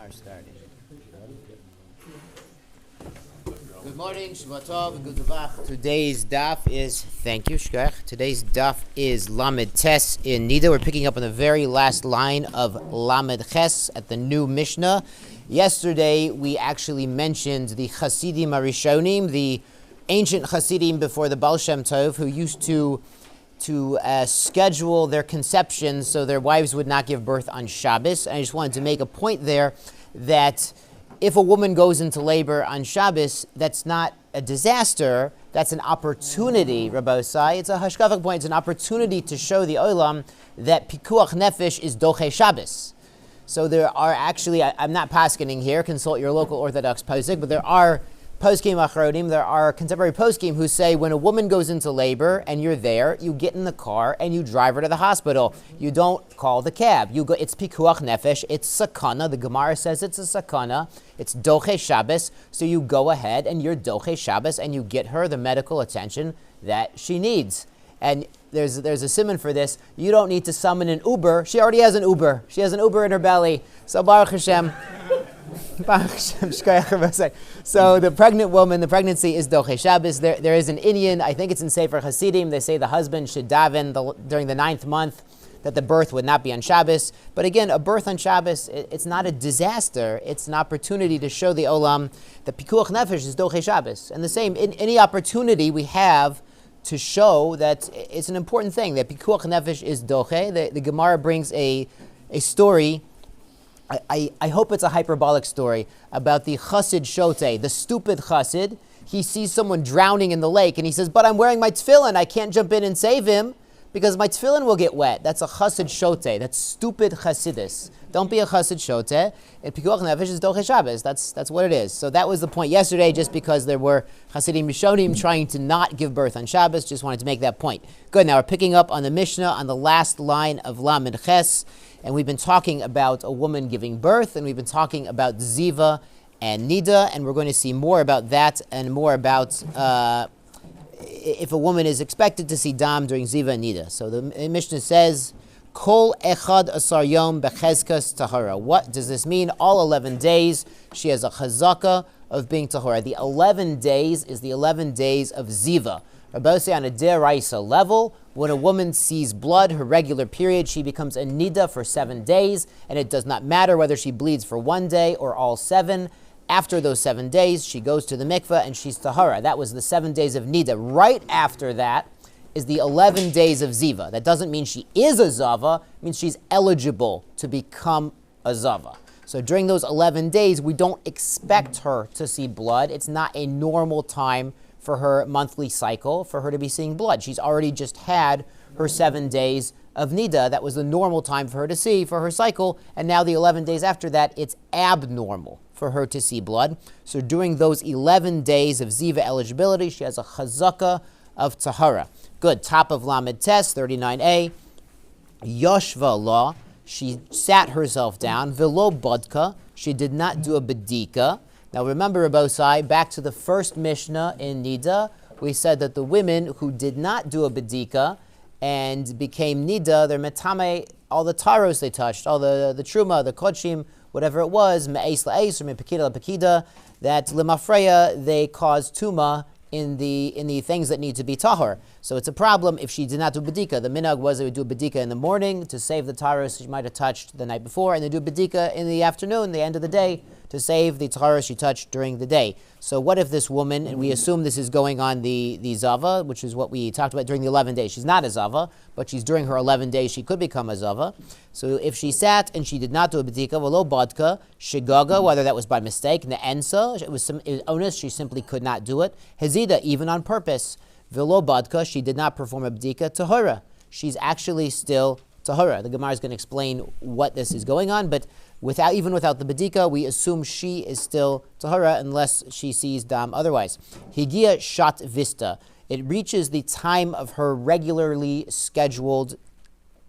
are starting. Good morning, Shabbat Tov, and good Tavach. Today's daf is, thank you, Shkach. Today's daf is Lamed Tes in Niddah. We're picking up on the very last line of Lamed Ches at the new Mishnah. Yesterday, we actually mentioned the Chasidim Arishonim, the ancient Chasidim before the Baal Shem Tov, who used to schedule their conceptions so their wives would not give birth on Shabbos. And I just wanted to make a point there that if a woman goes into labor on Shabbos, that's not a disaster, that's an opportunity, Rabbi Osai. It's a hashkafic point, it's an opportunity to show the Olam that Pikuach Nefesh is Doche Shabbos. So there are actually, I'm not paskening here, consult your local Orthodox posek, but there are poskim achronim, there are contemporary poskim who say when a woman goes into labor and you're there, you get in the car and you drive her to the hospital. You don't call the cab. You go. It's pikuach nefesh. It's sakana. The Gemara says it's a sakana. It's doche Shabbos. So you go ahead and you're doche Shabbos and you get her the medical attention that she needs. And there's a simon for this. You don't need to summon an Uber. She already has an Uber. She has an Uber in her belly. So Baruch Hashem. So the pregnant woman, the pregnancy is Doche Shabbos. There is an Indian, I think it's in Sefer Hasidim, they say the husband should daven during the 9th month that the birth would not be on Shabbos. But again, a birth on Shabbos, it's not a disaster. It's an opportunity to show the Olam that Pikuach Nefesh is Doche Shabbos. And the same, in any opportunity we have to show that it's an important thing, that Pikuach Nefesh is Doche. The Gemara brings a story. I hope it's a hyperbolic story about the chassid shote, the stupid chassid. He sees someone drowning in the lake and he says, but I'm wearing my tefillin, I can't jump in and save him because my tefillin will get wet. That's a chassid shote. That's stupid chassidus. Don't be a chassid shote. And pikuach nefesh is doche Shabbos. That's what it is. So that was the point yesterday, just because there were chassidim rishonim trying to not give birth on Shabbos. Just wanted to make that point. Good, now we're picking up on the Mishnah on the last line of Lamed Ches. And we've been talking about a woman giving birth, and we've been talking about Ziva and Niddah, and we're going to see more about that and more about if a woman is expected to see Dam during Ziva and Niddah. So the Mishnah says, Kol echad asar yom bechezkas tahara. What does this mean? All 11 days, she has a chazaka of being tahara. The 11 days is the 11 days of Ziva. Rabbi say on a deraisa level, when a woman sees blood, her regular period, she becomes a Niddah for 7 days, and it does not matter whether she bleeds for 1 day or all 7. After those 7 days, she goes to the mikveh and she's tahara. That was the 7 days of Niddah. Right after that is the 11 days of Ziva. That doesn't mean she is a Zava, it means she's eligible to become a Zava. So during those 11 days, we don't expect her to see blood. It's not a normal time for her monthly cycle, for her to be seeing blood. She's already just had her 7 days of Niddah. That was the normal time for her to see for her cycle, and now the 11 days after that, it's abnormal for her to see blood. So during those 11 days of Ziva eligibility, she has a chazaka of tahara. Good, top of Lamed Tes, 39a. Yoshva law, she sat herself down. Velo bodka, she did not do a bedika. Now remember, Rabbi Osai, back to the first Mishnah in Niddah, we said that the women who did not do a bedika and became Niddah, they're metame, all the taros they touched, all the truma, the kodshim, whatever it was, me'es la'es or me'pekida la'pekida, that lemafreya, they caused tuma in the things that need to be tahor. So it's a problem if she did not do bedika. The minhag was they would do a bedika in the morning to save the taharos she might have touched the night before, and they do bedika in the afternoon, the end of the day, to save the taharos she touched during the day. So what if this woman, and we assume this is going on the Zava, which is what we talked about during the 11 days. She's not a Zava, but she's during her 11 days, she could become a Zava. So if she sat and she did not do a bedika, velo bodka, shigaga, whether that was by mistake, ne'ensa, it was onus, she simply could not do it. Hezida, even on purpose. Velo bodka, she did not perform a bedika, tahura. She's actually still tahura. The Gemara is going to explain what this is going on, but even without the bedika, we assume she is still tahara unless she sees dam otherwise. Higia shat vista. It reaches the time of her regularly scheduled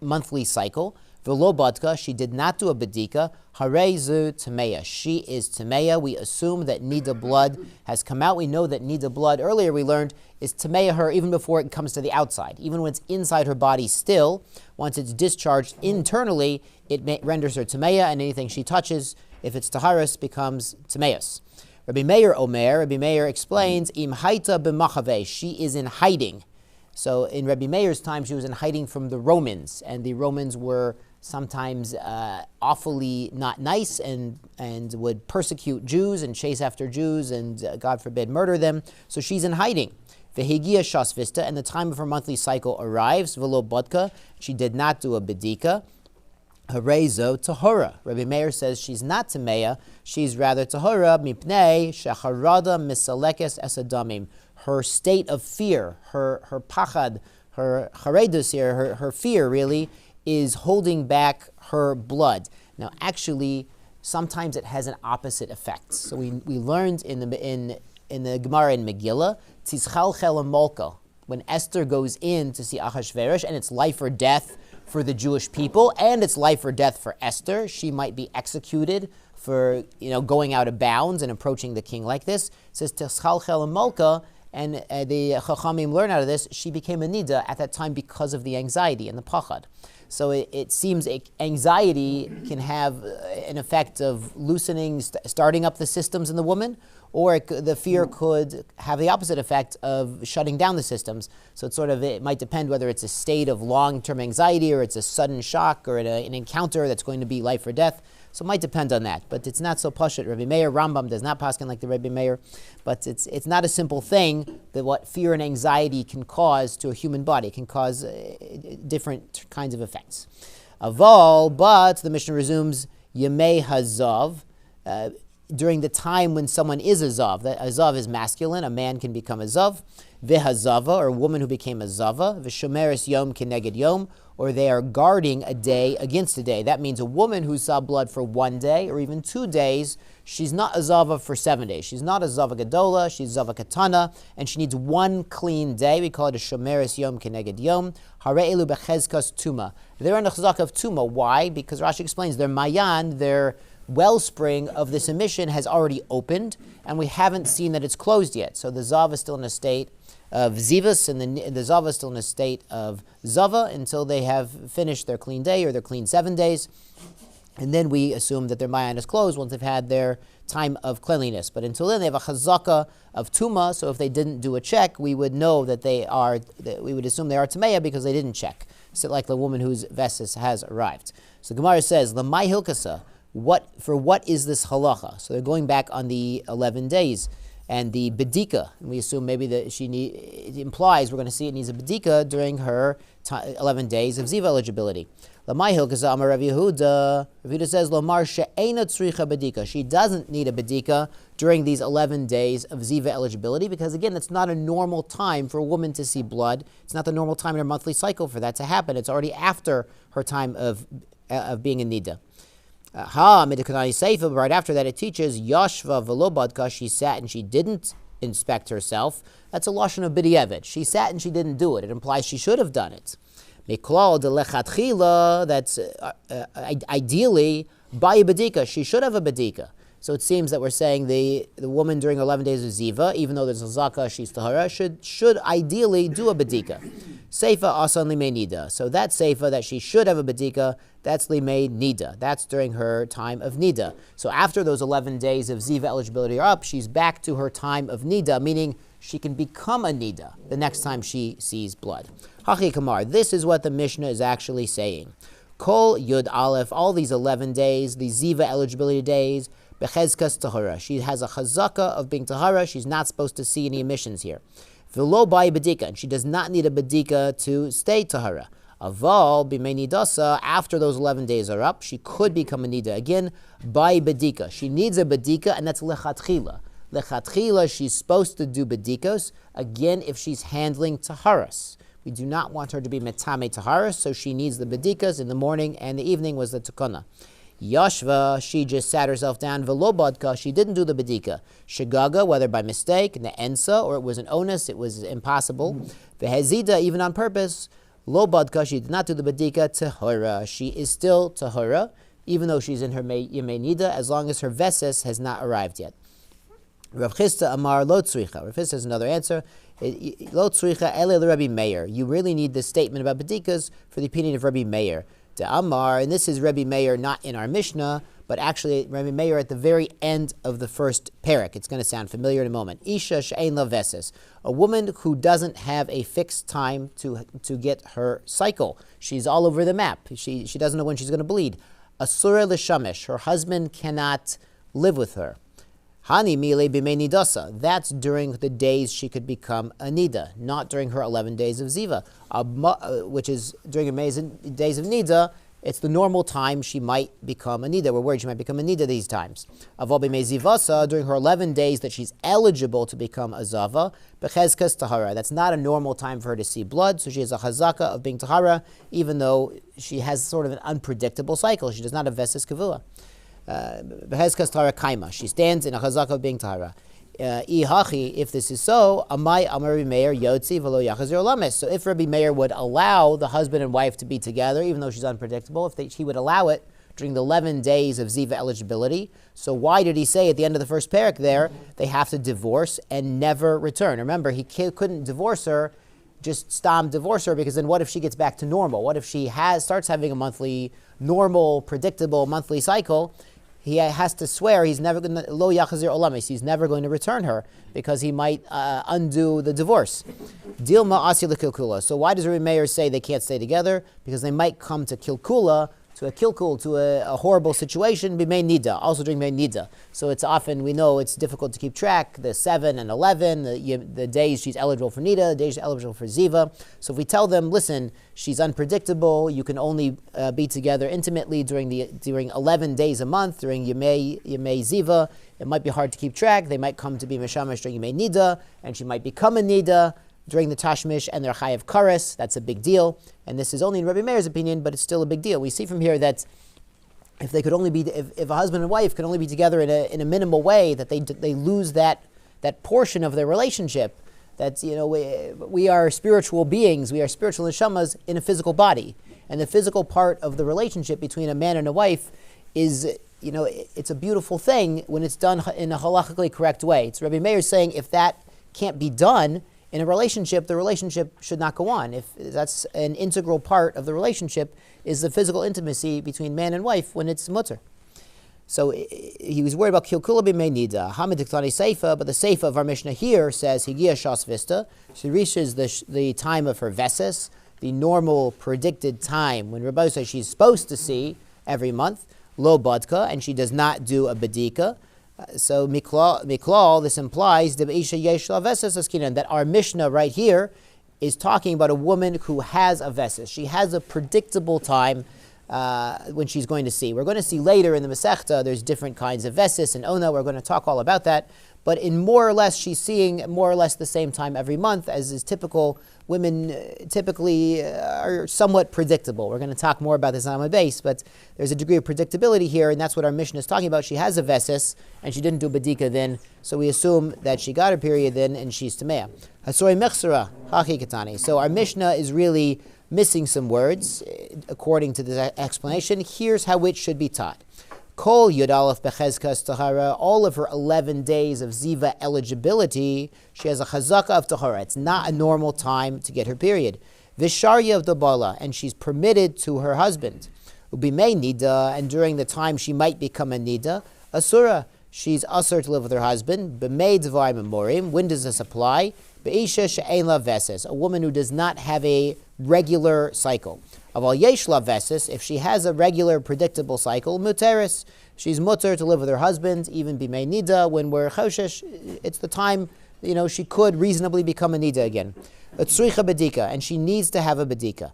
monthly cycle. V'lo badka, she did not do a bedika. Harezu tameya, she is tameya. We assume that Niddah blood has come out. We know that Niddah blood, earlier we learned, is tameya her even before it comes to the outside. Even when it's inside her body still, once it's discharged internally, it renders her tameya, and anything she touches, if it's taharis, becomes tameus. Rabbi Meir explains, Im haita b'machave, she is in hiding. So in Rabbi Meir's time, she was in hiding from the Romans, and the Romans were sometimes awfully not nice and would persecute Jews and chase after Jews and, God forbid, murder them. So she's in hiding. Vehigia shasvista, and the time of her monthly cycle arrives. Velo bodka, she did not do a bedika. Harezo tahora. Rabbi Meir says she's not tameya, she's rather tahora mipnei shacharada misalekes esadamim. Her state of fear, her pachad, her charedus here, her fear really, is holding back her blood. Now, actually, sometimes it has an opposite effect. So we learned in the Gemara in Megillah, Tizchalchel Molka, when Esther goes in to see Achashverosh, and it's life or death for the Jewish people, and it's life or death for Esther. She might be executed for going out of bounds and approaching the king like this. It says Tizchalchel Molka. And the Chachamim learn out of this, she became a Niddah at that time because of the anxiety and the pachad. So it seems anxiety can have an effect of loosening, starting up the systems in the woman, or the fear could have the opposite effect of shutting down the systems. So it might depend whether it's a state of long-term anxiety or it's a sudden shock or an encounter that's going to be life or death. So it might depend on that, but it's not so pashut. Rabbi Meir, Rambam does not paskin like the Rabbi Meir, but it's not a simple thing that what fear and anxiety can cause to a human body. It can cause different kinds of effects. Aval, but the Mishnah resumes, Yemei Hazav, during the time when someone is a Zav. That a Zav is masculine, a man can become a Zav. Vehazava, or a woman who became a Zava. Vishomeris Yom Keneged Yom, or they are guarding a day against a day. That means a woman who saw blood for 1 day or even 2 days, she's not a Zava for 7 days. She's not a Zava Gadola, she's Zava Katana, and she needs 1 clean day. We call it a Shomeris Yom Keneged Yom. Hare'elu Bechezkas Tuma. They're in the Chazak of Tuma. Why? Because Rashi explains their Mayan, their wellspring of this emission has already opened, and we haven't seen that it's closed yet. So the Zav is still in a state of Zivas, and the Zava is still in a state of Zava until they have finished their clean day or their clean 7 days. And then we assume that their Mayan is closed once they've had their time of cleanliness. But until then, they have a chazaka of Tuma, so if they didn't do a check, we would know that we would assume they are Tameya because they didn't check. So like the woman whose Vesis has arrived. So Gemara says, Lamai Hilkasa, what is this halacha? So they're going back on the 11 days. And the bedika, and we assume maybe that it implies we're going to see it needs a bedika during her 11 days of ziva eligibility. Lamai Hilkasa Amar Rav Yehuda. Rav Yehuda says Lomar she'ena tzricha bedika. She doesn't need a bedika during these 11 days of ziva eligibility because again, it's not a normal time for a woman to see blood. It's not the normal time in her monthly cycle for that to happen. It's already after her time of being in Niddah. Right after that, it teaches Yashva Velobadka. She sat and she didn't inspect herself. That's a lashon of b'diavad. She sat and she didn't do it. It implies she should have done it. Miklal de lechatchila. That's ideally by a bedika. She should have a bedika. So it seems that we're saying the woman during 11 days of ziva, even though there's a zaka, she's tahara, should ideally do a bedika. Seifa asan limei niddah. So that seifa that she should have a bedika, that's limei niddah. That's during her time of niddah. So after those 11 days of ziva eligibility are up, she's back to her time of niddah, meaning she can become a niddah the next time she sees blood. Hachi kamar. This is what the Mishnah is actually saying. Kol yud aleph. All these 11 days, these ziva eligibility days. Bechezkas tahara. She has a chazaka of being tahara. She's not supposed to see any emissions here. V'lo bai bedika, and she does not need a bedika to stay tahara. Aval b'mei nidasa. After those 11 days are up, she could become a nida again by bedika. She needs a bedika, and that's lechatchila. Lechatchila, she's supposed to do bedikos again if she's handling taharas. We do not want her to be metame taharas, so she needs the bedikas in the morning and the evening was the tukana. Yashva, she just sat herself down. Velobadka, she didn't do the bedika. Shagaga, whether by mistake, ne'ensa, or it was an onus, it was impossible. Vehezida, even on purpose. Lo badka, she did not do the badika tahora. She is still tahora, even though she's in her Yemei Niddah, as long as her veses has not arrived yet. Rav Chisda Amar Lo Tzricha. Rav Chisda has another answer. Lo Tzricha ele Rabbi Meir. You really need this statement about badikas for the opinion of Rabbi Meir. De Amar, and this is Rabbi Meir not in our Mishnah, but actually Rabbi Meir at the very end of the first parak. It's going to sound familiar in a moment. Isha she'ein la veses. A woman who doesn't have a fixed time to get her cycle. She's all over the map. She doesn't know when she's going to bleed. Asura l'shamesh. Her husband cannot live with her. Hani mile b'mei nidasa. That's during the days she could become a niddah, not during her 11 days of ziva, which is during amazing days of niddah. It's the normal time she might become a niddah. We're worried she might become a niddah these times. Aval b'mei zivasa, during her 11 days that she's eligible to become a zava, b'chezkas tahara. That's not a normal time for her to see blood, so she has a chazaka of being tahara, even though she has sort of an unpredictable cycle. She does not have veses kavua. Behezkas Tara Kaima. She stands in a chazaka of being Tara. If this is so, Amai Amar Rabbi Meir Yotzi V'lo Yachazir Olames. So if Rabbi Meir would allow the husband and wife to be together, even though she's unpredictable, he would allow it during the 11 days of Ziva eligibility. So why did he say at the end of the first parak there, they have to divorce and never return? Remember, he couldn't divorce her, just divorce her, because then what if she gets back to normal? What if she starts having a monthly, normal, predictable monthly cycle? He has to swear he's never going to lo yachazir olamis. He's never going to return her because he might undo the divorce. Dilma asi lekilkula. So why does Rabbi Meir say they can't stay together? Because they might come to kilkula, to a horrible situation. B'mei niddah, also during Mei Niddah. So it's often, we know it's difficult to keep track. The 7 and 11, the days she's eligible for niddah, the days she's eligible for ziva. So if we tell them, listen, she's unpredictable. You can only be together intimately during 11 days a month during Yemei ziva. It might be hard to keep track. They might come to be meshamash during Yemei Niddah, and she might become a niddah during the Tashmish and their Chayav Kares. That's a big deal. And this is only in Rabbi Meir's opinion, but it's still a big deal. We see from here that if they could only be, if a husband and wife could only be together in a minimal way, that they lose that portion of their relationship. That we are spiritual beings, we are spiritual neshamas in a physical body, and the physical part of the relationship between a man and a wife is, it's a beautiful thing when it's done in a halachically correct way. It's Rabbi Meir saying if that can't be done in a relationship, the relationship should not go on. If that's an integral part of the relationship, is the physical intimacy between man and wife when it's mutter. So he was worried about kilkula b'mei niddah. Hamid seifa, but the seifa of our Mishnah here says higia shas vista. She reaches the time of her veses, the normal predicted time when Rabbi says she's supposed to see every month, lo badka, and she does not do a badika. So miklal, this implies that our Mishnah right here is talking about a woman who has a veses. She has a predictable time when she's going to see. We're going to see later in the Masechta, there's different kinds of veses and ona. We're going to talk all about that. But in more or less, she's seeing more or less the same time every month, as is typical. Women typically are somewhat predictable. We're going to talk more about this on my base, but there's a degree of predictability here, and that's what our Mishnah is talking about. She has a veses, and she didn't do badika then, so we assume that she got her period then, and she's tamea. Hasori mechsera hakikatani. So our Mishnah is really missing some words, according to this explanation. Here's how it should be taught. Kol Yud Aleph Bechezkas Tahara, all of her 11 days of Ziva eligibility, she has a Chazaka of Tahara. It's not a normal time to get her period. Visharya of the Bala, and she's permitted to her husband. Ubimei Niddah, and during the time she might become a Niddah, Asura, she's Asur to live with her husband. B'mei Dvar Memorim, when does this apply? Be'isha she'ein la veses, a woman who does not have a regular cycle. Aval yesh la veses, if she has a regular, predictable cycle, muteris, she's mutter to live with her husband, even b'mei niddah, when we're choshesh, it's the time, she could reasonably become a niddah again. Tzricha bedika, and she needs to have a bedika.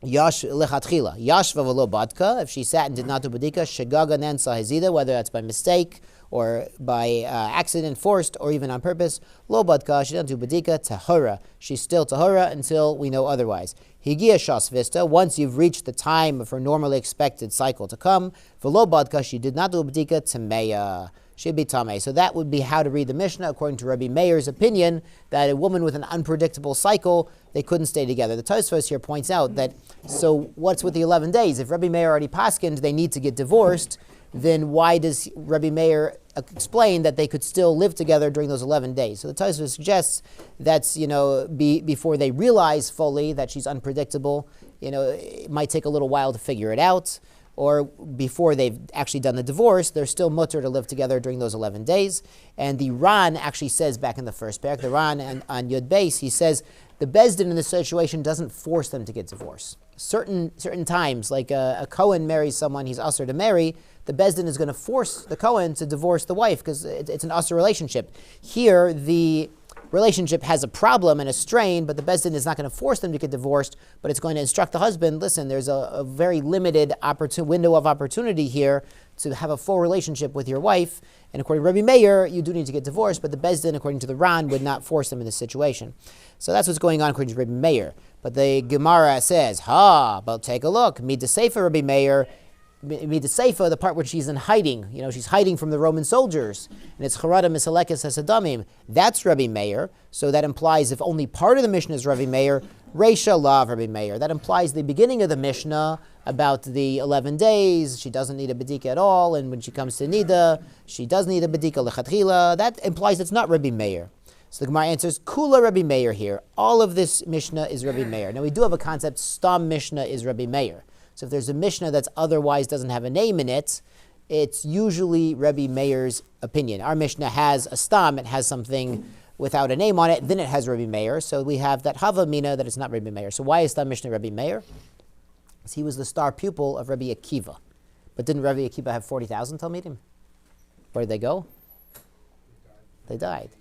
Yash lechatchila, yashva v'lo badka, if she sat and did not do bedika, shegaga nensa hezida, whether that's by mistake, or by accident, forced, or even on purpose, lo badka, she doesn't do badika, tahura. She's still tahura until we know otherwise. Higia shas vista, once you've reached the time of her normally expected cycle to come, v'lo badka, she did not do a b'dika, tameya, she'd be tamei. So that would be how to read the Mishnah according to Rabbi Meir's opinion, that a woman with an unpredictable cycle, they couldn't stay together. The Tosfos here points out that, so what's with the 11 days? If Rabbi Meir already paskined, they need to get divorced, then why does Rabbi Meir explain that they could still live together during those 11 days? So the Tosfos suggests that's, before they realize fully that she's unpredictable, it might take a little while to figure it out, or before they've actually done the divorce, they're still mutter to live together during those 11 days. And the Ran actually says back in the first parak, the Ran on Yud Beis, he says, the Beis Din in this situation doesn't force them to get divorced. Certain times, like a Kohen marries someone he's usher to marry, the Beis Din is going to force the Kohen to divorce the wife because it's an usher relationship. Here, the relationship has a problem and a strain, but the Beis Din is not going to force them to get divorced, but it's going to instruct the husband, listen, there's a very limited window of opportunity here to have a full relationship with your wife, and according to Rabbi Meir, you do need to get divorced, but the Beis Din, according to the Ran, would not force them in this situation. So that's what's going on according to Rabbi Meir. But the Gemara says, but take a look, Niddah Seifa Rabbi Meir, Niddah Seifa, the part where she's in hiding, she's hiding from the Roman soldiers, and it's Charada Misalekes Hasadamim. That's Rabbi Meir. So that implies if only part of the Mishnah is Rabbi Meir, Reisha Lav Rabbi Meir. That implies the beginning of the Mishnah about the 11 days. She doesn't need a bedika at all, and when she comes to Niddah, she does need a bedika lechatchila. That implies it's not Rabbi Meir. So the Gemara answers, Kula Rabbi Meir here. All of this Mishnah is Rabbi Meir. Now we do have a concept, Stam Mishnah is Rabbi Meir. So if there's a Mishnah that's otherwise doesn't have a name in it, it's usually Rabbi Meir's opinion. Our Mishnah has a Stam, it has something without a name on it, then it has Rabbi Meir. So we have that Hava Mina that it's not Rabbi Meir. So why is Stam Mishnah Rabbi Meir? Because he was the star pupil of Rabbi Akiva. But didn't Rabbi Akiva have 40,000 Talmidim? Where did they go? They died.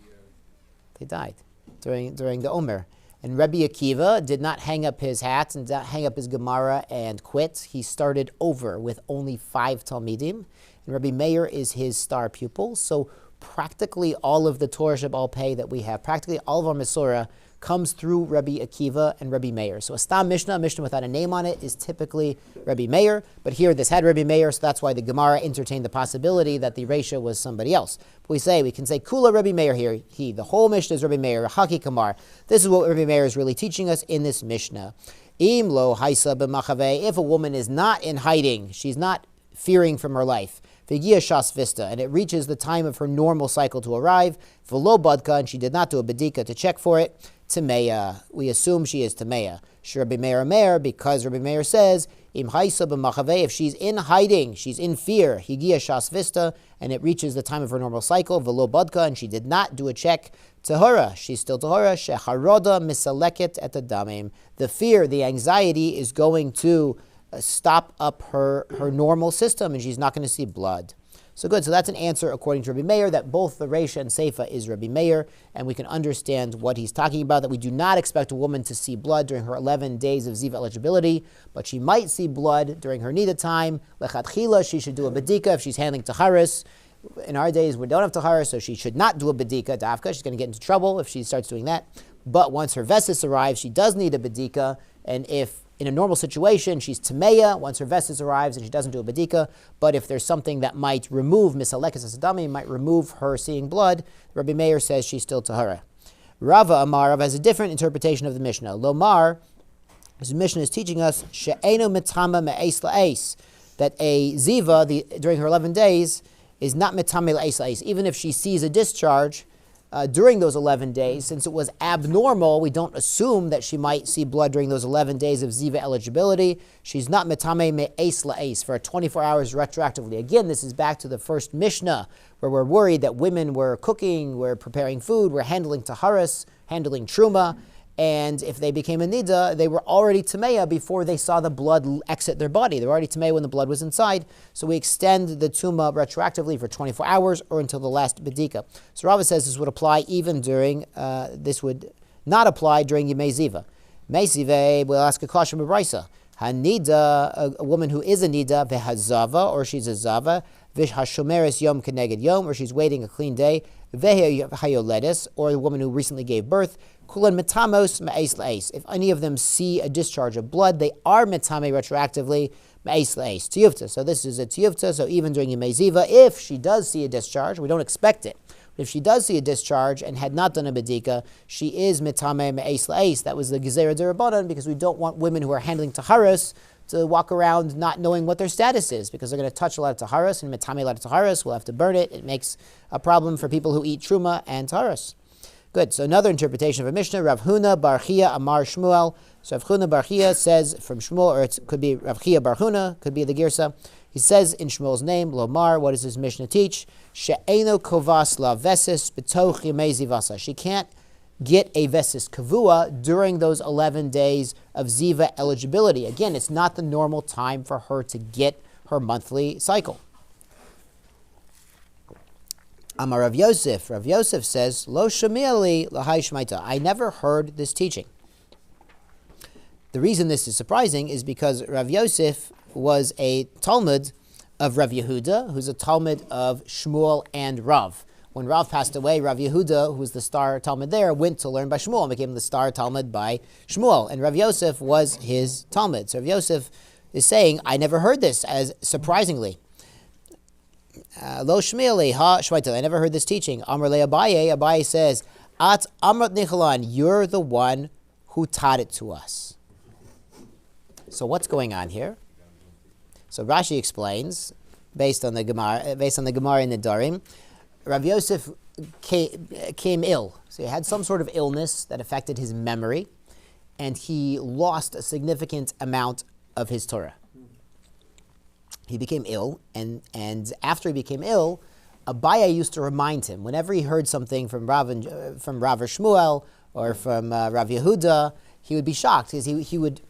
They died during the Omer. And Rabbi Akiva did not hang up his hat and hang up his Gemara and quit. He started over with only 5 Talmidim. And Rabbi Meir is his star pupil. So practically all of the Torah Shabbal Pei that we have, practically all of our Masorah comes through Rabbi Akiva and Rabbi Meir. So a Stam Mishnah, a Mishnah without a name on it, is typically Rabbi Meir. But here this had Rabbi Meir, so that's why the Gemara entertained the possibility that the Reisha was somebody else. But we can say Kula Rabbi Meir here. The whole Mishnah is Rabbi Meir, Haki Kamar. This is what Rabbi Meir is really teaching us in this Mishnah. Im lo haisa b'machave. If a woman is not in hiding, she's not fearing from her life, V'gia shas vista, and it reaches the time of her normal cycle to arrive, v'lo badka, and she did not do a bedika to check for it, Tameya. We assume she is Tameya. Rabbi Meir Meir, because Rabbi Meir says, Im haisa b'machave, if she's in hiding, she's in fear, higia shas vista, and it reaches the time of her normal cycle, v'lo badka, and she did not do a check, tahora, she's still tahora, sheharoda misaleket et adamim. The fear, the anxiety is going to stop up her normal system, and she's not going to see blood. So good. So that's an answer according to Rabbi Meir, that both the Reisha and Seifa is Rabbi Meir, and we can understand what he's talking about, that we do not expect a woman to see blood during her 11 days of Ziva eligibility, but she might see blood during her Niddah time. Lechatchila, she should do a bedika if she's handling taharis. In our days, we don't have taharis, so she should not do a bedika dafka. She's going to get into trouble if she starts doing that. But once her vestis arrives, she does need a bedika, and if in a normal situation, she's Tameya once her vestis arrives and she doesn't do a bedika. But if there's something that might remove Misalekes Asadami, might remove her seeing blood, Rabbi Meir says she's still Tahara. Rava Amar, Rava has a different interpretation of the Mishnah. Lomar, this Mishnah is teaching us, She'eno mitama me'es la'es, that a Ziva, during her 11 days, is not mitame la'es la'es. Even if she sees a discharge, during those 11 days, since it was abnormal, we don't assume that she might see blood during those 11 days of Ziva eligibility. She's not metame me'es la'es for 24 hours retroactively. Again, this is back to the first Mishnah, where we're worried that women were cooking, were preparing food, were handling taharis, handling truma, and if they became a Niddah, they were already Tameya before they saw the blood exit their body. They were already Tameya when the blood was inside. So we extend the Tuma retroactively for 24 hours or until the last Bedika. So Rava says this would apply even during, this would not apply during Yemei Ziva. Mei Ziva, we'll ask a question from Brisa. HaNiddah, a woman who is a Niddah, vehazava, or she's a Zava, vish hashomeres yom keneged yom, or she's waiting a clean day, vehayoledes, or the woman who recently gave birth, kulan metamos ma'es la'es. If any of them see a discharge of blood, they are metame retroactively ma'es la'es, tiyuvta. So this is a tiyuvta, so even during Yemei Ziva, if she does see a discharge, we don't expect it. If she does see a discharge and had not done a bedika, she is metame me'es la'es. That was the gezerah derabanan, because we don't want women who are handling taharos to walk around not knowing what their status is, because they're going to touch a lot of taharos, and metame a lot of taharos, we'll have to burn it. It makes a problem for people who eat truma and taharos. Good. So another interpretation of a Mishnah, Rav Huna bar Chia Amar Shmuel. So Rav Huna bar Chia says from Shmuel, or it could be Rav Chia bar Huna, could be the Girsa. He says in Shmuel's name, Lomar, what does this Mishnah teach? She'eno kovas la vesis b'toch yemei zivasa. She can't get a vesis kavua during those 11 days of ziva eligibility. Again, it's not the normal time for her to get her monthly cycle. Amar Rav Yosef. Rav Yosef says, Lo shami'ali lahai shmaita. I never heard this teaching. The reason this is surprising is because Rav Yosef was a Talmud of Rav Yehuda, who's a Talmud of Shmuel and Rav. When Rav passed away, Rav Yehuda, who was the star Talmud there, went to learn by Shmuel and became the star Talmud by Shmuel. And Rav Yosef was his Talmud. So Rav Yosef is saying, I never heard this, as surprisingly. Lo shmi'ali ha shmaita. I never heard this teaching. Amar le Abaye. Abaye says, At amrat nichalan. You're the one who taught it to us. So what's going on here? So Rashi explains, based on the Gemara in the Darim, Rav Yosef came ill. So he had some sort of illness that affected his memory, and he lost a significant amount of his Torah. He became ill, and after he became ill, Abaye used to remind him whenever he heard something from Rav or Shmuel or from Rav Yehuda, he would be shocked because he would.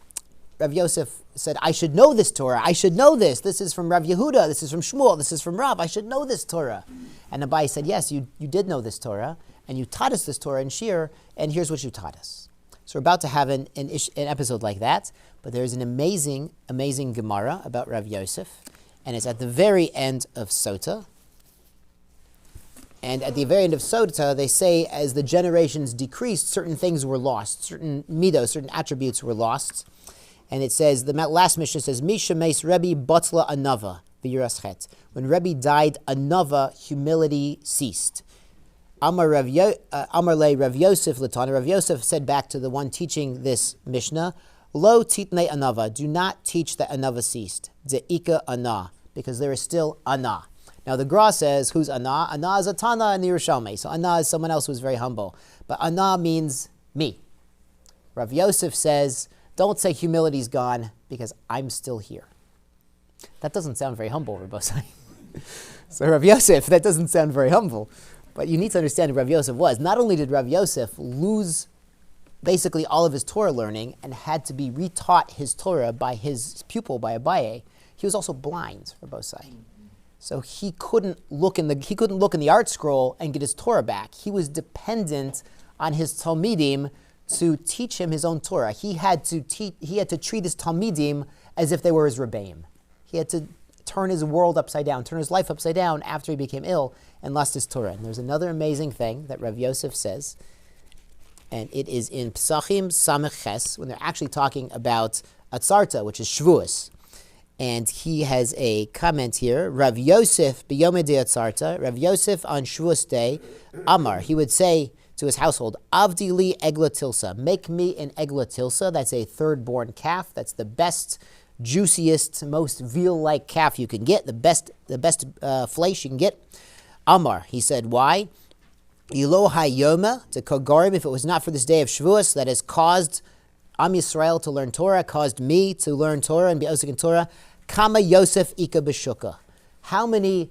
Rav Yosef said, I should know this Torah. I should know this. This is from Rav Yehuda. This is from Shmuel. This is from Rav. I should know this Torah. And Abaye said, yes, you did know this Torah, and you taught us this Torah in Shir, and here's what you taught us. So we're about to have an episode like that, but there's an amazing Gemara about Rav Yosef, and it's at the very end of Sota. And at the very end of Sota, they say as the generations decreased, certain things were lost, certain midos, certain attributes were lost. And it says, the last Mishnah says, Misha Meis Rebbe Batla Anava v'Yiraschet. When Rebbe died, Anava, humility ceased. Amar le Rav Yosef Latana. Rav Yosef said back to the one teaching this Mishnah, Lo titne Anava. Do not teach that Anava ceased. Ze'ika Ana. Because there is still Ana. Now the Gra says, who's Ana? Ana is a Tana in the Yerushalmi. So Ana is someone else who's very humble. But Ana means me. Rav Yosef says, don't say humility's gone because I'm still here. That doesn't sound very humble, Rabbi. So Rav Yosef, that doesn't sound very humble. But you need to understand who Rav Yosef was. Not only did Rav Yosef lose basically all of his Torah learning and had to be retaught his Torah by his pupil, by Abaye, he was also blind, Rabbi. So he couldn't look in the art scroll and get his Torah back. He was dependent on his Talmidim to teach him his own Torah. He had to treat his Talmidim as if they were his Rebbeim. He had to turn his world upside down, turn his life upside down after he became ill and lost his Torah. And there's another amazing thing that Rav Yosef says, and it is in Pesachim Samech Ches, when they're actually talking about Atzarta, which is Shavuos. And he has a comment here, Rav Yosef b'yomei de Atzarta, Rav Yosef on Shavuos day, Amar, he would say to his household, Avdi li egla tilsa, make me an egla tilsa. That's a third-born calf. That's the best, juiciest, most veal-like calf you can get, the best flesh you can get. Amar, he said, why? Ilo hayoma to kogarim, if it was not for this day of Shavuos that has caused Am Yisrael to learn Torah, caused me to learn Torah and be osik in Torah, Kama Yosef Ika B'Shuka. How many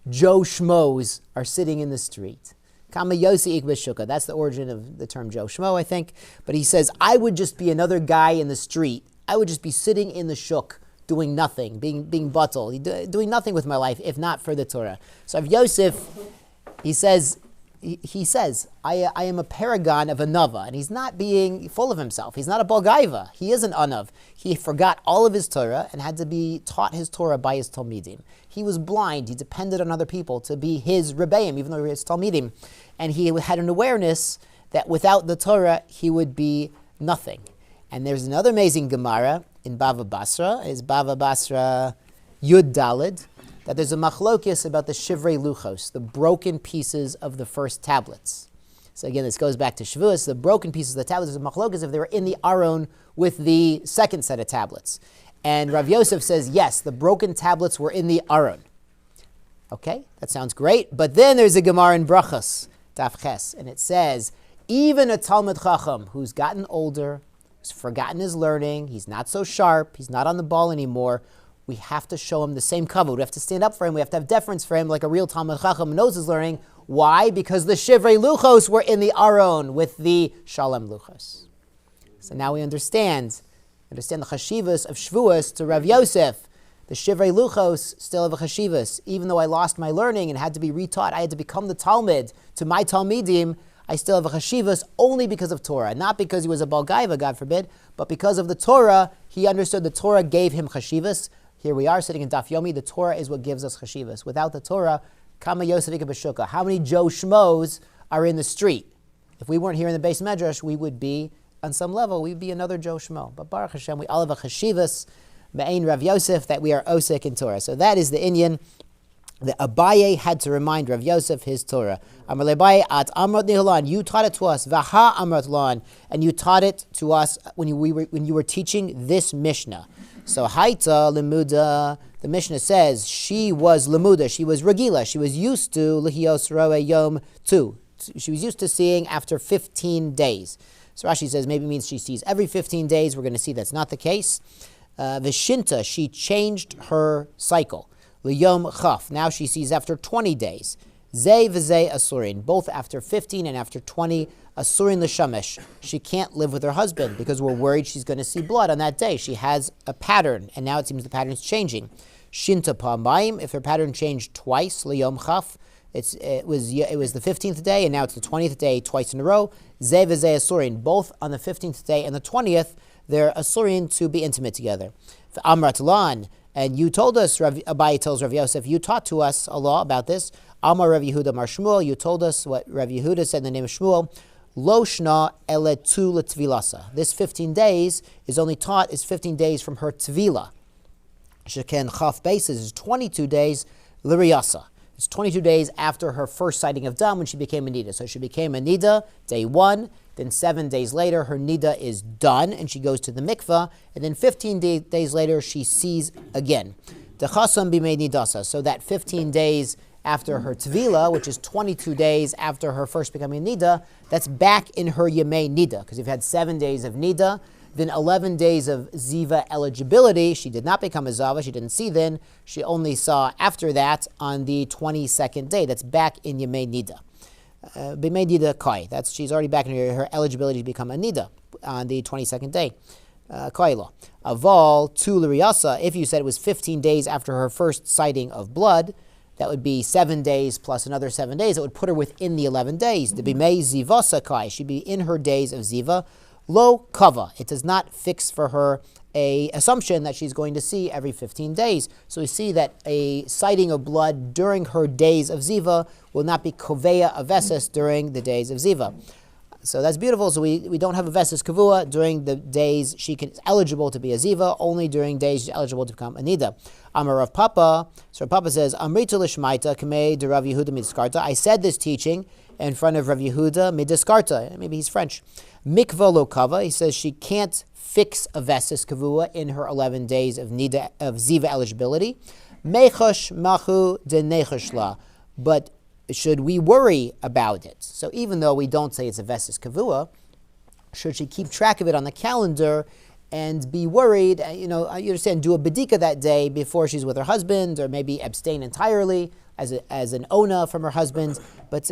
Joe Schmoes are sitting in the street? Kama Yosef Ika B'Shuka. That's the origin of the term Joe Schmo, I think. But he says, I would just be another guy in the street. I would just be sitting in the shuk, doing nothing, being batel, doing nothing with my life, if not for the Torah. So if Yosef, he says, he says, I am a paragon of a Nava, and he's not being full of himself. He's not a Balgaiva. He is an Anav. He forgot all of his Torah and had to be taught his Torah by his Talmidim. He was blind. He depended on other people to be his Rebbeim, even though he was his Talmidim. And he had an awareness that without the Torah, he would be nothing. And there's another amazing Gemara in Bava Basra, is Bava Basra Yud Dalid, that there's a machlokis about the shivrei luchos, the broken pieces of the first tablets. So again, this goes back to Shavuos, the broken pieces of the tablets. There's a machlokis if they were in the Aron with the second set of tablets. And Rav Yosef says, yes, the broken tablets were in the Aron. Okay, that sounds great. But then there's a Gemara in Brachos, Daf Ches, and it says, even a Talmid Chacham who's gotten older, who's forgotten his learning, he's not so sharp, he's not on the ball anymore, we have to show him the same kavod. We have to stand up for him. We have to have deference for him like a real Talmid Chacham who knows his learning. Why? Because the Shivrei Luchos were in the Aron with the Shalem Luchos. So now we understand the chashivas of Shavuos to Rav Yosef. The Shivrei Luchos still have a chashivas. Even though I lost my learning and had to be retaught, I had to become the Talmid to my Talmidim, I still have a chashivas only because of Torah. Not because he was a Balgaiva, God forbid, but because of the Torah, he understood the Torah gave him chashivas. Here we are sitting in Daf Yomi. The Torah is what gives us chashivas. Without the Torah, Kama Yosef Ika B'Shuka. How many Joe Schmoes are in the street? If we weren't here in the base medrash, we would be, on some level, we'd be another Joe Schmo. But Baruch Hashem, we all have a chashivas, Me'ain Rav Yosef, that we are osek in Torah. So that is the Inyan. The Abaye had to remind Rav Yosef his Torah. Amar Abaye at Amrat Nihalan, you taught it to us. Vaha Amrat Lan, and you taught it to us when you were teaching this Mishnah. So Haita Limuda, the Mishnah says she was Limuda, she was Regila, she was used to Lihios Roe Yom 2. She was used to seeing after 15 days. So Rashi says maybe it means she sees every 15 days. We're going to see that's not the case. Vishinta, she changed her cycle. Liyom Chaf, now she sees after 20 days. Zay v'zay asurin, both after 15 and after 20. Asurin l'shamesh, she can't live with her husband because we're worried she's going to see blood on that day. She has a pattern, and now it seems the pattern is changing. Shinta pa'amayim, if her pattern changed twice, liyom chaf, it was the 15th day, and now it's the 20th day, twice in a row. Zay v'zay asurin, both on the 15th day and the 20th, they're asurin to be intimate together. Amrat lan, and you told us, Abaye tells Rav Yosef, you taught to us a law about this. Amar Rav Yehuda Mar Shmuel, you told us what Rav Yehuda said in the name of Shmuel. Lo shna ele tu l'tvilasa. This 15 days is only taught is 15 days from her tvila. Sheken chaf basis is 22 days l'riyasa. It's 22 days after her first sighting of dam when she became a Niddah. So she became a Niddah day 1, then 7 days later her Niddah is done and she goes to the mikvah, and then 15 days later she sees again. Dechasam b'mei nidasa. So that 15 days after her tvila, which is 22 days after her first becoming a Niddah, that's back in her Yemei Niddah, because you've had 7 days of Niddah, then 11 days of Ziva eligibility. She did not become a Zava, she didn't see then, she only saw after that on the 22nd day. That's back in Yemei Niddah. B'mei Niddah Kai, she's already back in her eligibility to become a Niddah on the 22nd day. Kailo. Aval tu l'riyasa, if you said it was 15 days after her first sighting of blood, that would be 7 days plus another 7 days. It would put her within the 11 days. The bimei ziva sakai, she'd be in her days of ziva. Lo kava, it does not fix for her a assumption that she's going to see every 15 days. So we see that a sighting of blood during her days of ziva will not be koveya avesis during the days of ziva. So that's beautiful. So we don't have a vesis kavua during the days she is eligible to be a ziva, only during days she's eligible to become a nida. Amar Rav Papa, so Rav Papa says, Amrita l'shmaita kamei de Rav Yehuda midiskarta. I said this teaching in front of Rav Yehuda midiskarta. Maybe he's French. Mikva lo kava. He says she can't fix a vesis kavua in her 11 days of nida of ziva eligibility. Mechash machu de nechashla. But should we worry about it? So even though we don't say it's a vesis kavua, should she keep track of it on the calendar and be worried? You understand, do a bedika that day before she's with her husband, or maybe abstain entirely as an ona from her husband, but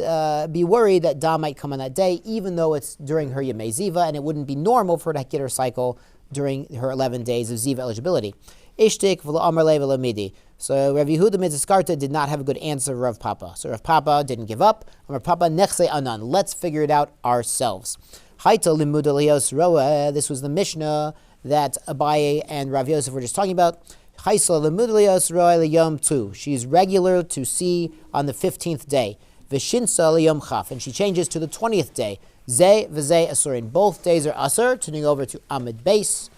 be worried that da might come on that day, even though it's during her Yemei Ziva, and it wouldn't be normal for her to get her cycle during her 11 days of Ziva eligibility. Ishtik v'lo amar le v'lo midi. So Rav Yehuda Mitziskarta did not have a good answer for Rav Papa. So Rav Papa didn't give up. Rav Papa nechse anan. Let's figure it out ourselves. Haita limud aliyos roa. This was the Mishnah that Abaye and Rav Yosef were just talking about. Haisa limud aliyos roa liyom tu. She's regular to see on the 15th day. V'shinsa liyom chaf. And she changes to the 20th day. Zeh v'zeh asurin. Both days are asur. Turning over to Amid Beis.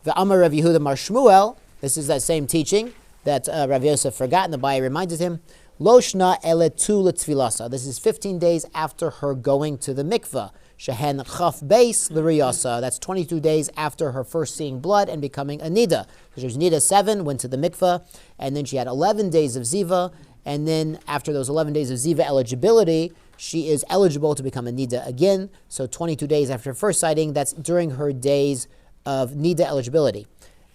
V'amar Rav Yehuda Mar Shmuel. This is that same teaching that Rav Yosef forgot, and the Abaye reminded him. Loshna eletu letzvilasa. This is 15 days after her going to the mikveh. Shehen chaf beis l'riyasa. That's 22 days after her first seeing blood and becoming a niddah. So she was niddah 7, went to the mikveh, and then she had 11 days of ziva, and then after those 11 days of ziva eligibility, she is eligible to become a niddah again. So 22 days after her first sighting, that's during her days of niddah eligibility.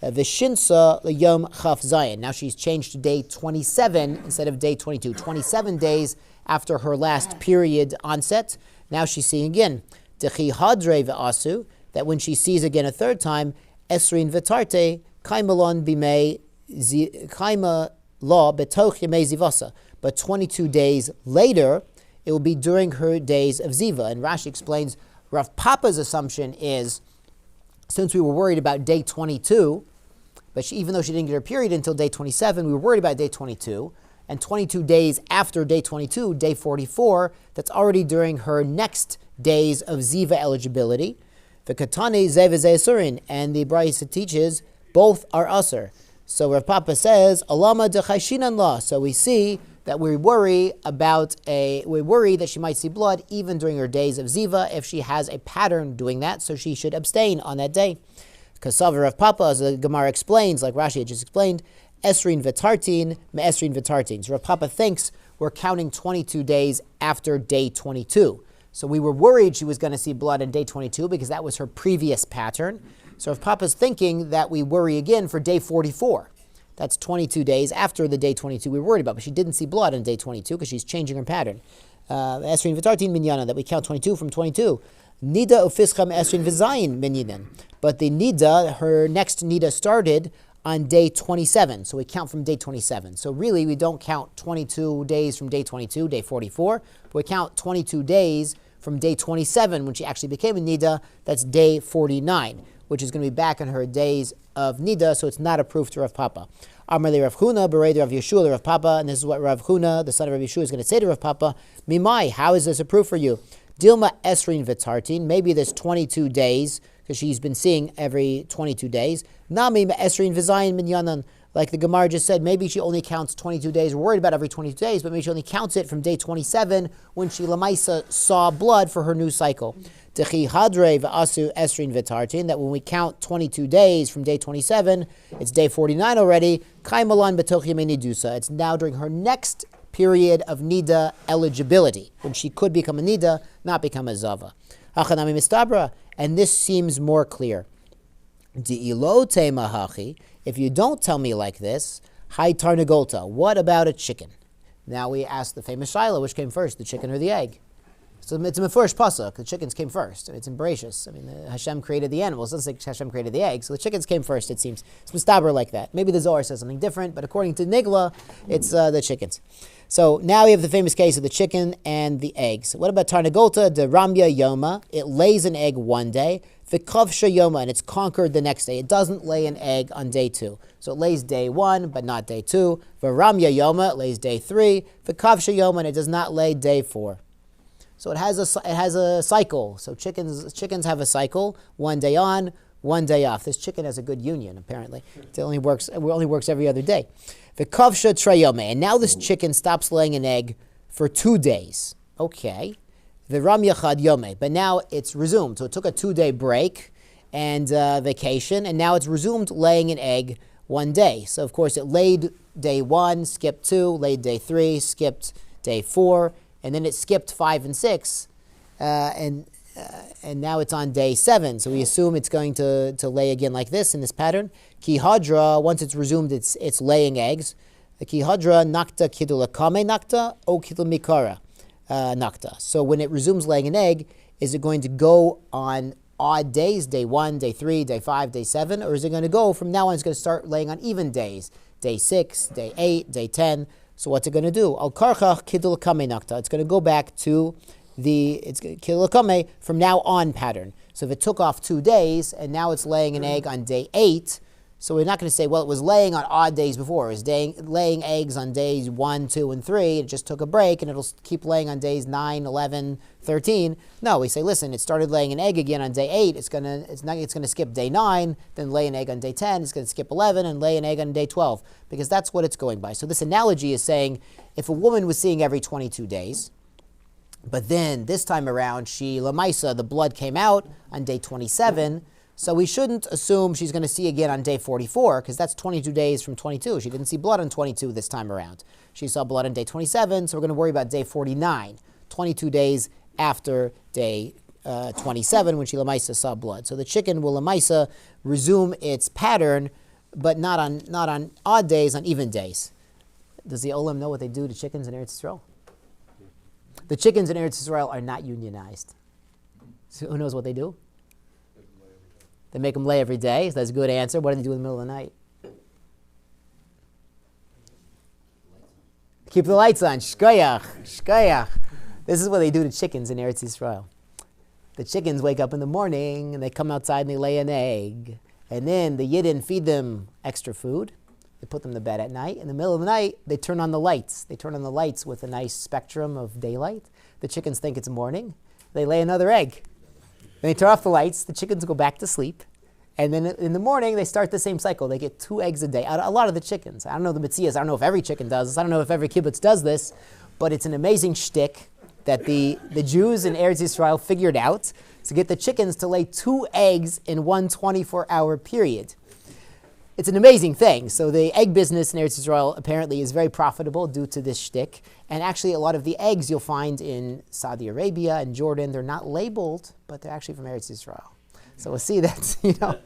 Vishinsa l'yom chaf zayin. Now she's changed to day 27 instead of day 22. 27 days after her last period onset. Now she's seeing again. Dechi hadre ve'asu. That when she sees again a third time, esrin v'tarte kaimalon bimei kaima law betoch yemei zivasa. But 22 days later, it will be during her days of ziva. And Rashi explains Rav Papa's assumption is, since we were worried about day 22, but even though she didn't get her period until day 27, we were worried about day 22, and 22 days after day 22, day 44, that's already during her next days of ziva eligibility. The katane zev asurin, and the Brayso teaches both are asur. So Rav Papa says, alama dechayshinan la. So we see that we worry that she might see blood even during her days of ziva if she has a pattern doing that, so she should abstain on that day. Kasav Rav Papa, as the Gemara explains, like Rashi had just explained, esrin v'tartin, me'esrin v'tartin. So Rav Papa thinks we're counting 22 days after day 22. So we were worried she was going to see blood on day 22 because that was her previous pattern. So Rav Papa's thinking that we worry again for day 44. That's 22 days after the day 22 we were worried about, but she didn't see blood on day 22 because she's changing her pattern. Esrin v'tartin minyana, that we count 22 from 22. Niddah ufischam esrin v'zayin minyanan. But the Niddah, her next Niddah started on day 27, so we count from day 27. So really, we don't count 22 days from day 22, day 44, but we count 22 days from day 27 when she actually became a Niddah. That's day 49, which is going to be back in her days of Niddah, so it's not a proof to Rav Papa. Amar le Rav Huna, berei Rav Yeshua le Rav Papa, and this is what Rav Huna, the son of Rav Yeshua, is going to say to Rav Papa. Mimai, how is this a proof for you? Dilma esrin v'tartin, maybe there's 22 days, because she's been seeing every 22 days. Nami esrin v'zayin minyanan, like the Gemara just said, maybe she only counts 22 days. We're worried about every 22 days, but maybe she only counts it from day 27 when she lamaisa saw blood for her new cycle. Dechi hadre v'asu esrin v'tartin, that when we count 22 days from day 27, it's day 49 already. Kaimalan b'toch yemei nidusa. It's now during her next period of Niddah eligibility, when she could become a Niddah, not become a Zava. Hachanami mistabra, and this seems more clear. Di'ilote mahachi, if you don't tell me like this, hai tarnagolta, what about a chicken? Now we ask the famous Shiloh, which came first, the chicken or the egg? So it's a mefurish pasuk. The chickens came first. It's in Bereshis. I mean, Hashem created the animals. It doesn't say Hashem created the eggs. So the chickens came first, it seems. It's mustaber like that. Maybe the Zohar says something different, but according to Nigla, it's the chickens. So now we have the famous case of the chicken and the eggs. What about Tarnagolta de Ramya Yoma? It lays an egg one day. V'kovsha Yoma, and it's conquered the next day. It doesn't lay an egg on day 2. So it lays day 1, but not day 2. V'Ramya Yoma, it lays day 3. V'kovsha Yoma, and it does not lay day 4. So it has a cycle. So chickens have a cycle, 1 day on, 1 day off. This chicken has a good union, apparently. It only works every other day. V'kovsha trayome, and now this chicken stops laying an egg for 2 days. Okay. V'ram yachad yome, but now it's resumed. So it took a 2-day break and vacation, and now it's resumed laying an egg 1 day. So of course it laid day 1, skipped 2, laid day 3, skipped day 4, and then it skipped 5 and 6, and now it's on day 7. So we assume it's going to lay again like this in this pattern. Ki hadra, once it's resumed it's laying eggs. The ki hadra nakta kidula kame nakta o kidula mikara nakta. So when it resumes laying an egg, is it going to go on odd days, day 1, day 3, day 5, day 7, or is it going to go from now on, it's going to start laying on even days, day 6, day 8, day 10. So what's it going to do? Al karchach kidul kame nakta. It's going to go back to the kidul kame from now on pattern. So if it took off 2 days and now it's laying an egg on day 8, so we're not going to say, well, it was laying on odd days before. It was laying eggs on days 1, 2, and 3. It just took a break, and it'll keep laying on days 9, 11, 13. No, we say, listen, it started laying an egg again on day 8. It's going to skip day 9, then lay an egg on day 10. It's going to skip 11 and lay an egg on day 12, because that's what it's going by. So this analogy is saying, if a woman was seeing every 22 days, but then this time around, lamaisa, the blood came out on day 27, so we shouldn't assume she's going to see again on day 44, because that's 22 days from 22. She didn't see blood on 22 this time around. She saw blood on day 27, so we're going to worry about day 49, 22 days after day 27, when she lamaisa saw blood. So the chicken will lamaisa resume its pattern, but not on odd days, on even days. Does the Olam know what they do to chickens in Eretz Yisrael? The chickens in Eretz Yisrael are not unionized. So who knows what they do? They make them lay every day. So that's a good answer. What do they do in the middle of the night? Keep the lights on. Shkoyach. Shkoyach. This is what they do to chickens in Eretz Yisrael. The chickens wake up in the morning and they come outside and they lay an egg. And then the Yidden feed them extra food. They put them to bed at night. In the middle of the night, they turn on the lights. They turn on the lights with a nice spectrum of daylight. The chickens think it's morning. They lay another egg. Then they turn off the lights. The chickens go back to sleep. And then in the morning, they start the same cycle. They get 2 eggs a day. A lot of the chickens. I don't know the Metzias. I don't know if every chicken does this. I don't know if every kibbutz does this. But it's an amazing shtick that the Jews in Eretz Yisrael figured out to get the chickens to lay 2 eggs in one 24-hour period. It's an amazing thing. So the egg business in Eretz Yisrael apparently is very profitable due to this shtick. And actually a lot of the eggs you'll find in Saudi Arabia and Jordan, they're not labeled, but they're actually from Eretz Yisrael. So we'll see that, it's an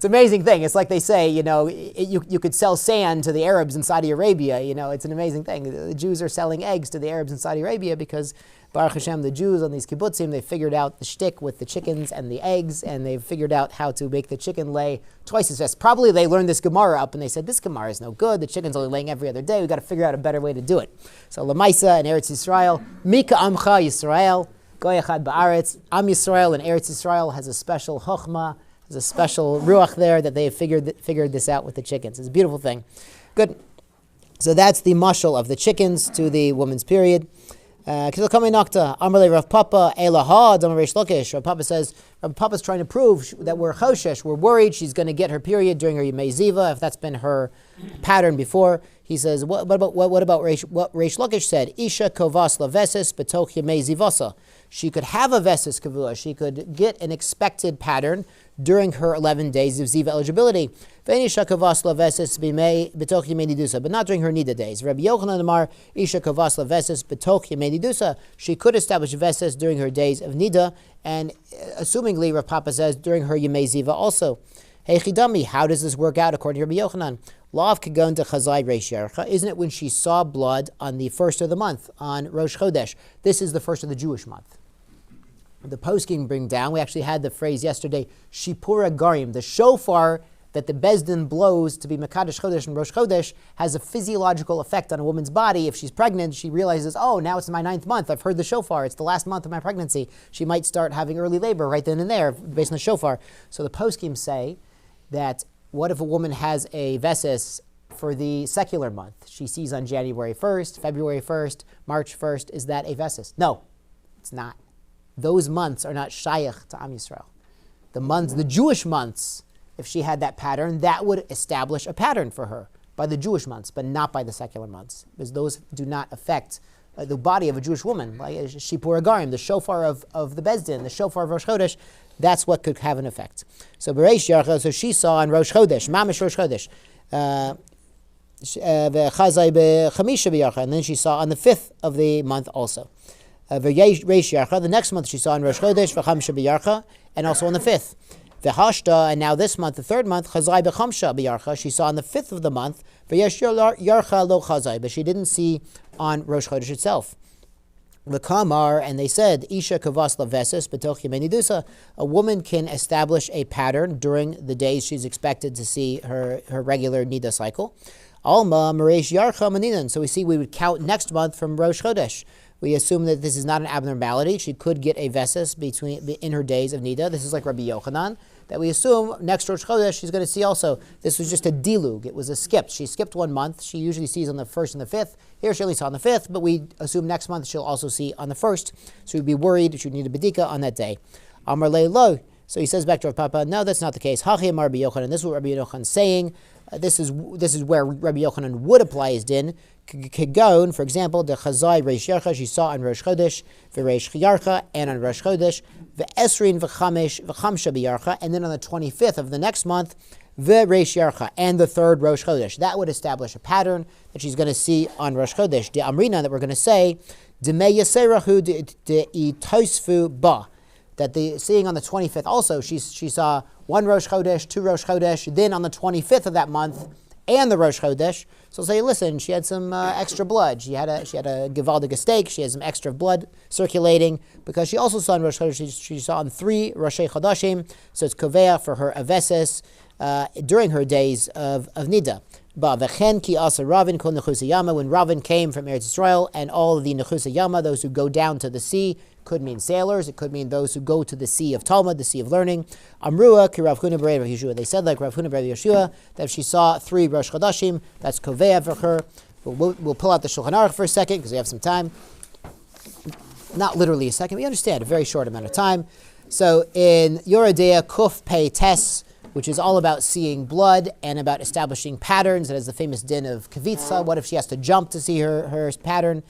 amazing thing. It's like they say, you could sell sand to the Arabs in Saudi Arabia. It's an amazing thing. The Jews are selling eggs to the Arabs in Saudi Arabia because Baruch Hashem, the Jews on these kibbutzim, they figured out the shtick with the chickens and the eggs, and they've figured out how to make the chicken lay twice as fast. Probably they learned this Gemara up, and they said, this Gemara is no good. The chicken's only laying every other day. We've got to figure out a better way to do it. So Lamaisa and Eretz Yisrael, Mika Amcha Yisrael, Goy Echad Ba'aretz, Am Yisrael and Eretz Yisrael has a special chokhmah, has a special ruach there that they have figured this out with the chickens. It's a beautiful thing. Good. So that's the mashal of the chickens to the woman's period. Rav Papa says, Rav Papa's trying to prove that we're choshesh, we're worried she's going to get her period during her Yemei Ziva, if that's been her pattern before. He says, what about what Reish Lakish said? Isha kovas lavesis betoch Yemei Zivasa. She could have a vesis kavua. She could get an expected pattern during her 11 days of Ziva eligibility. But not during her Niddah days. Rabbi Yochanan Amar, Isha Kovas Lavesis Betoch Yemei Nidusa. She could establish Veses during her days of Niddah, and assumingly, Rav Papa says, during her Yemei Ziva also. Hey Chidami, how does this work out according to Rabbi Yochanan? Lav Kagon to Chazai Reish Yarcha. Isn't it when she saw blood on the first of the month, on Rosh Chodesh? This is the first of the Jewish month. The poskim bring down, we actually had the phrase yesterday, Shipura Garim, the shofar that the Bezdin blows to be Mekadosh Chodesh and Rosh Chodesh has a physiological effect on a woman's body. If she's pregnant, she realizes, oh, now it's my 9th month. I've heard the shofar. It's the last month of my pregnancy. She might start having early labor right then and there based on the shofar. So the poskim say that what if a woman has a vesis for the secular month? She sees on January 1st, February 1st, March 1st. Is that a vesis? No, it's not. Those months are not shayach to Am Yisrael. The Jewish months, if she had that pattern, that would establish a pattern for her by the Jewish months, but not by the secular months, because those do not affect the body of a Jewish woman. Like Shipur Agarim, the shofar of the Bezdin, the shofar of Rosh Chodesh, that's what could have an effect. So Bereish Yarcha, so she saw on Rosh Chodesh, Mamish Rosh Chodesh, and then she saw on the 5th of the month also. The next month she saw in Rosh Chodesh, and also on the 5th. And now this month, the 3rd month, she saw on the 5th of the month, but she didn't see on Rosh Chodesh itself. V'kamar, and they said, Isha kavas lavesis b'toch yemei nidusa, a woman can establish a pattern during the days she's expected to see her regular Niddah cycle. Alma Maresh Yarcha Maninan. So we would count next month from Rosh Chodesh. We assume that this is not an abnormality. She could get a vesis in her days of Niddah. This is like Rabbi Yochanan, that we assume next Rosh Chodesh she's going to see also. This was just a dilug. It was a skip. She skipped 1 month. She usually sees on the 1st and the 5th. Here she only saw on the 5th, but we assume next month she'll also see on the 1st. So we'd be worried she would need a bedika on that day. Amar Lo. So he says back to Rav Papa, no, that's not the case. Hachi Amar Rabbi Yochanan. This is what Rabbi Yochanan is saying. This is where Rabbi Yochanan would apply his din. Kegon, for example, the Chazai Reish Yarcha, she saw on Rosh Chodesh, V'Reish Yarcha, and on Rosh Chodesh, V'Esrin V'Chamesh V'Chamsha B'Yarcha, and then on the 25th of the next month, V'Reish Yarcha, and the third Rosh Chodesh. That would establish a pattern that she's going to see on Rosh Chodesh. The Amrina that we're going to say, D'mei Yaserahu D'Itosfu Ba, that the seeing on the 25th also, she saw 1 Rosh Chodesh, 2 Rosh Chodesh, then on the 25th of that month, and the Rosh Chodesh. So say, listen, she had some extra blood. She had a Givaldic steak. She has some extra blood circulating because she also saw in Rosh Chodesh. She saw on 3 Rosh Chodashim. So it's Kovea for her Aveses during her days of Niddah. When Ravin came from Eretz Yisrael, and all of the Nechusa Yama, those who go down to the sea, could mean sailors, it could mean those who go to the sea of Talmud, the sea of learning. Amrua ki Rav Huna b'Rav Yeshua. They said like Rav Huna b'Rav Yeshua that if she saw 3 Rosh Chodashim, that's Kovea for her. We'll pull out the Shulchan Aruch for a second because we have some time. Not literally a second, we understand, a very short amount of time. So in Yoredea Kuf Pei Tes, which is all about seeing blood and about establishing patterns. It has the famous din of kavitza. What if she has to jump to see her pattern?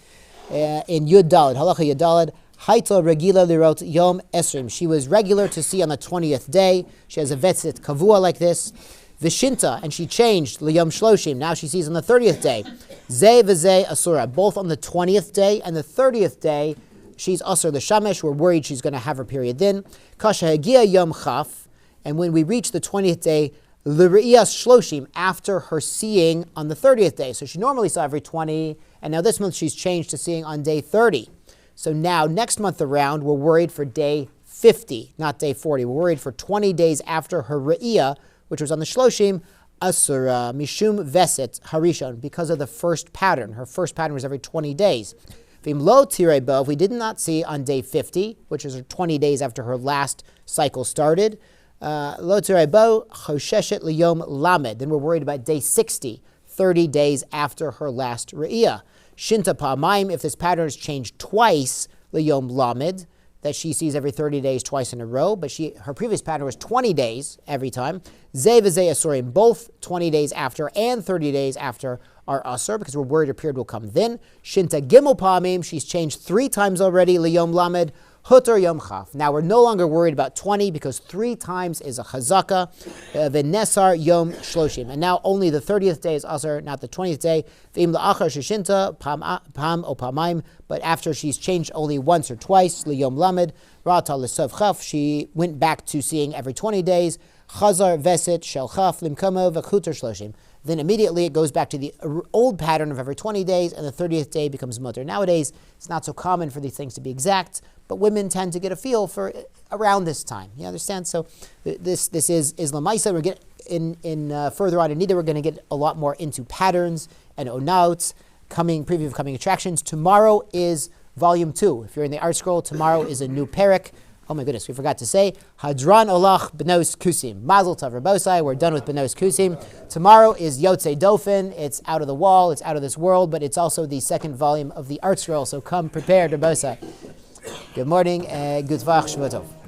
In Yud Daled, Halacha Yud Daled, Haita Regila Lirot Yom Esrim. She was regular to see on the 20th day. She has a vetzit kavua like this. Vishinta, and she changed Liyom Shloshim. Now she sees on the 30th day. Zeh v'zeh Asura. Both on the 20th day and the 30th day, she's Asur l'shamesh. We're worried she's going to have her period then. Kasha Hagia Yom Chaf. And when we reach the 20th day, L'Re'iyas Shloshim, after her seeing on the 30th day. So she normally saw every 20, and now this month she's changed to seeing on day 30. So now, next month around, we're worried for day 50, not day 40. We're worried for 20 days after her Re'iyah, which was on the Shloshim, Asura, Mishum Veset, Harishon, because of the first pattern. Her first pattern was every 20 days. Vim lo tirei, if we did not see on day 50, which is 20 days after her last cycle started, lo tirei bo chosheshet liyom lamed. Then we're worried about day 60, 30 days after her last re'iyah. Shinta pa'amayim, if this pattern is changed twice, liyom lamed, that she sees every 30 days twice in a row, but her previous pattern was 20 days every time. Zeh v'zeh asurim, both 20 days after and 30 days after are asur, because we're worried her period will come then. Shinta gimel pa'amim, she's changed 3 times already, liyom lamed, Hutter Yom Chaf. Now we're no longer worried about 20 because 3 times is a chazaka. V'nesar Yom Shloshim. And now only the 30th day is asar, not the 20th day. V'im la'achar sheshinta pam o pamaim. But after she's changed only once or twice, liyom lamed, ra'ata l'sov chaf, she went back to seeing every 20 days. Chazar veset shel chaf limkomo v'chuter shloshim. Then immediately it goes back to the old pattern of every 20 days, and the 30th day becomes mutter. Nowadays, it's not so common for these things to be exact, but women tend to get a feel for around this time. You understand? So this is Lamaisa. We're further on in Niddah, we're going to get a lot more into patterns and onauts, preview of coming attractions. Tomorrow is volume 2. If you're in the art scroll, tomorrow is a new parak. Oh my goodness, we forgot to say, Hadran Olach Benos Kusim. Mazel Tov Rabosai, we're done with Benos Kusim. Tomorrow is Yotze Dofen. It's out of the wall, it's out of this world, but it's also the 2nd volume of the art scroll, so come prepared, Rabosai. Good morning, and good Shvach Shvotov.